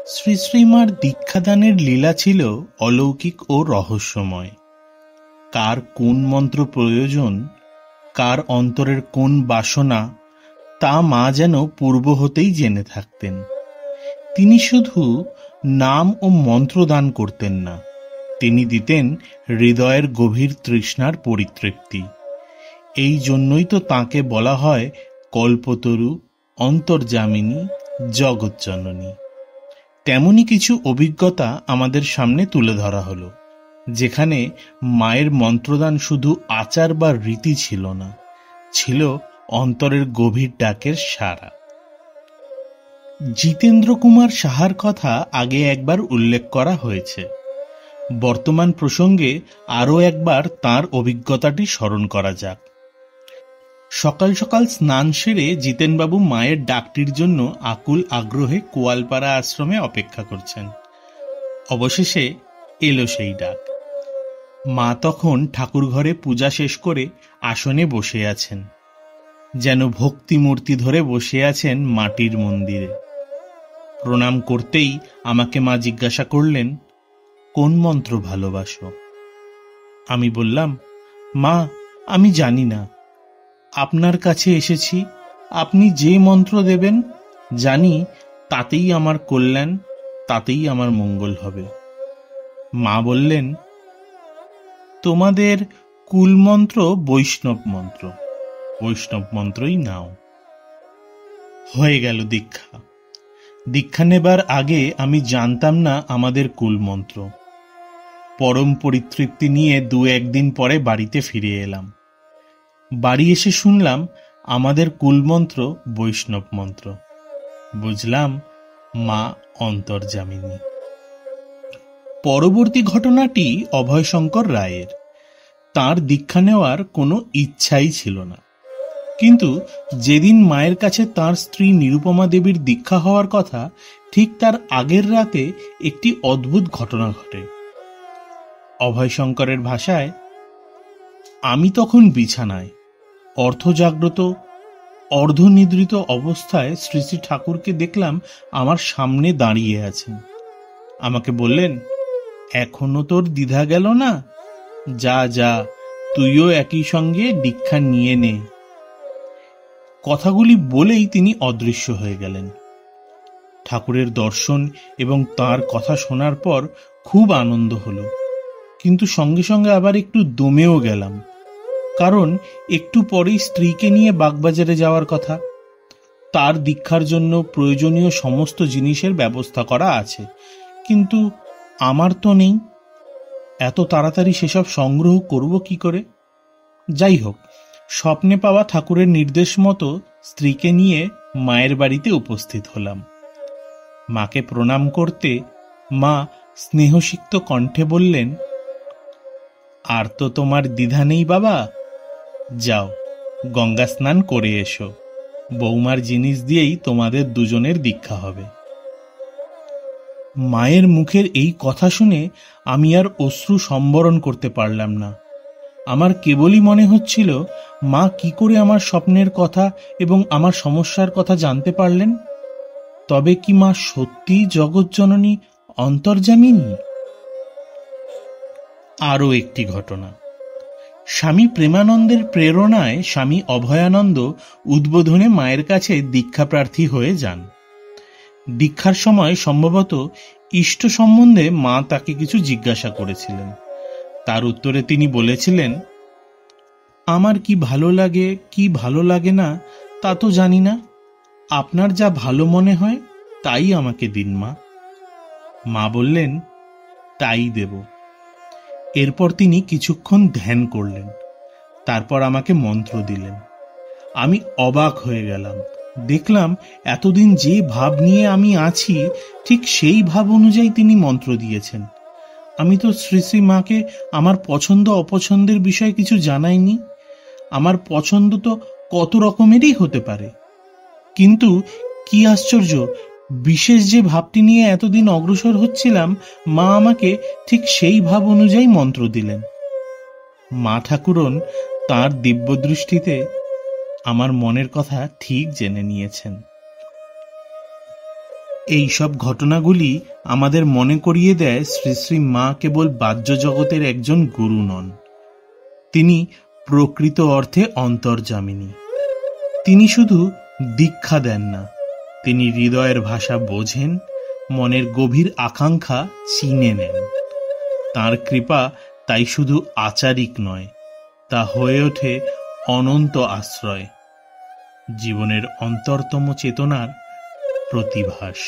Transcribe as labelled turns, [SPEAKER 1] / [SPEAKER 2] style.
[SPEAKER 1] শ্রী শ্রীমার দীক্ষাদানের লীলা ছিল অলৌকিক ও রহস্যময়। কার কোন মন্ত্র প্রয়োজন, কার অন্তরের কোন বাসনা, তা মা যেন পূর্ব হতেই জেনে থাকতেন। তিনি শুধু নাম ও মন্ত্র দান করতেন না, তিনি দিতেন হৃদয়ের গভীর তৃষ্ণার পরিতৃপ্তি। এই জন্যই তো তাঁকে বলা হয় কল্পতরু, অন্তর্যামিনী, জগজ্জননী। তেমনই কিছু অভিজ্ঞতা আমাদের সামনে তুলে ধরা হলো, যেখানে মায়ের মন্ত্রদান শুধু আচার বা রীতি ছিল না, ছিল অন্তরের গভীর ডাকের সাড়া। জিতেন্দ্র কুমার সাহার কথা আগে একবার উল্লেখ করা হয়েছে। বর্তমান প্রসঙ্গে আরও একবার তাঁর অভিজ্ঞতাটি স্মরণ করা যাক। সকাল সকাল স্নান সেরে জিতেনবাবু মায়ের ডাকটির জন্য আকুল আগ্রহে কোয়ালপাড়া আশ্রমে অপেক্ষা করছেন। অবশেষে এলো সেই ডাক। মা তখন ঠাকুর ঘরে পূজা শেষ করে আসনে বসে আছেন, যেন ভক্তি মূর্তি ধরে বসে আছেন মাটির মন্দিরে। প্রণাম করতেই আমাকে মা জিজ্ঞাসা করলেন, কোন মন্ত্র ভালোবাসো? আমি বললাম, মা, আমি জানি না, আপনার কাছে এসেছি, আপনি যে মন্ত্র দেবেন জানি তাতেই আমার কল্যাণ, তাতেই আমার মঙ্গল হবে। মা বললেন, তোমাদের কুলমন্ত্র বৈষ্ণব মন্ত্র, বৈষ্ণব মন্ত্রই নাও। হয়ে গেল দীক্ষা। দীক্ষা নেবার আগে আমি জানতাম না আমাদের কুলমন্ত্র। পরম পরিতৃপ্তি নিয়ে 2-1 দিন পরে বাড়িতে ফিরে এলাম। বাড়ি এসে শুনলাম আমাদের কুলমন্ত্র বৈষ্ণব মন্ত্র। বুঝলাম মা অন্তর্যামিনী। পরবর্তী ঘটনাটি অভয়শঙ্কর রায়ের। তাঁর দীক্ষা নেওয়ার কোনো ইচ্ছাই ছিল না, কিন্তু যেদিন মায়ের কাছে তাঁর স্ত্রী নিরুপমা দেবীর দীক্ষা হওয়ার কথা, ঠিক তার আগের রাতে একটি অদ্ভুত ঘটনা ঘটে। অভয়শঙ্করের ভাষায়, আমি তখন বিছানায় অর্ধজাগ্রত অর্ধনিদ্রিত অবস্থায় শ্রী শ্রী ঠাকুরকে দেখলাম আমার সামনে দাঁড়িয়ে আছেন। আমাকে বললেন, এখনো তোর দ্বিধা গেল না? যা যা, তুইও একই সঙ্গে দীক্ষা নিয়ে নে। কথাগুলি বলেই তিনি অদৃশ্য হয়ে গেলেন। ঠাকুরের দর্শন এবং তাঁর কথা শোনার পর খুব আনন্দ হলো, কিন্তু সঙ্গে সঙ্গে আবার একটু দমেও গেলাম, কারণ একটু পরেই স্ত্রীকে নিয়ে বাগবাজারে যাওয়ার কথা। তার দীক্ষার জন্য প্রয়োজনীয় সমস্ত জিনিসের ব্যবস্থা করা আছে, কিন্তু আমার তো নেই। এত তাড়াতাড়ি সেসব সংগ্রহ করব কি করে? যাই হোক, স্বপ্নে পাওয়া ঠাকুরের নির্দেশ মতো স্ত্রীকে নিয়ে মায়ের বাড়িতে উপস্থিত হলাম। মাকে প্রণাম করতে মা স্নেহসিক্ত কণ্ঠে বললেন, আর তো তোমার দ্বিধা নেই বাবা, যাও গঙ্গা স্নান করে এসো, বৌমার জিনিস দিয়েই তোমাদের দুজনের দীক্ষা হবে। মায়ের মুখের এই কথা শুনে আমি আর অশ্রু সম্বরণ করতে পারলাম না। আমার কেবলই মনে হচ্ছিল, মা কি করে আমার স্বপ্নের কথা এবং আমার সমস্যার কথা জানতে পারলেন? তবে কি মা সত্যিই জগজ্জননী, অন্তর্যামিনী? আরও একটি ঘটনা। স্বামী প্রেমানন্দের প্রেরণায় স্বামী অভয়ানন্দ উদ্বোধনে মায়ের কাছে দীক্ষাপ্রার্থী হয়ে যান। দীক্ষার সময় সম্ভবত ইষ্ট সম্বন্ধে মা তাকে কিছু জিজ্ঞাসা করেছিলেন। তার উত্তরে তিনি বলেছিলেন, আমার কি ভালো লাগে কি ভালো লাগে না তা তো জানি না, আপনার যা ভালো মনে হয় তাই আমাকে দিন মা। মা বললেন, তাই দেব। এরপর তিনি কিছুক্ষণ ধ্যান করলেন, তারপর আমাকে মন্ত্র দিলেন। আমি অবাক হয়ে গেলাম। দেখলাম এতদিন যে ভাব নিয়ে আমি আছি, ঠিক সেই ভাব অনুযায়ী তিনি মন্ত্র দিয়েছেন। আমি তো শ্রী শ্রী মাকে আমার পছন্দ অপছন্দের বিষয়ে কিছু জানাইনি। আমার পছন্দ তো কত রকমেরই হতে পারে, কিন্তু কি আশ্চর্য, বিশেষ যে ভাবটি নিয়ে এতদিন অগ্রসর হচ্ছিলাম, মা আমাকে ঠিক সেই ভাব অনুযায়ী মন্ত্র দিলেন। মা ঠাকুরন তাঁর দিব্যদৃষ্টিতে আমার মনের কথা ঠিক জেনে নিয়েছেন। এই সব ঘটনাগুলি আমাদের মনে করিয়ে দেয় শ্রী শ্রী মা কেবল বাহ্য জগতের একজন গুরু নন, তিনি প্রকৃত অর্থে অন্তর্যামিনী। তিনি শুধু দীক্ষা দেন না, তিনি হৃদয়ের ভাষা বোঝেন, মনের গভীর আকাঙ্ক্ষা চিনে নেন। তাঁর কৃপা তাই শুধু আচারিক নয়, তা হয়ে ওঠে অনন্ত আশ্রয়, জীবনের অন্তরতম চেতনার প্রতিভাস।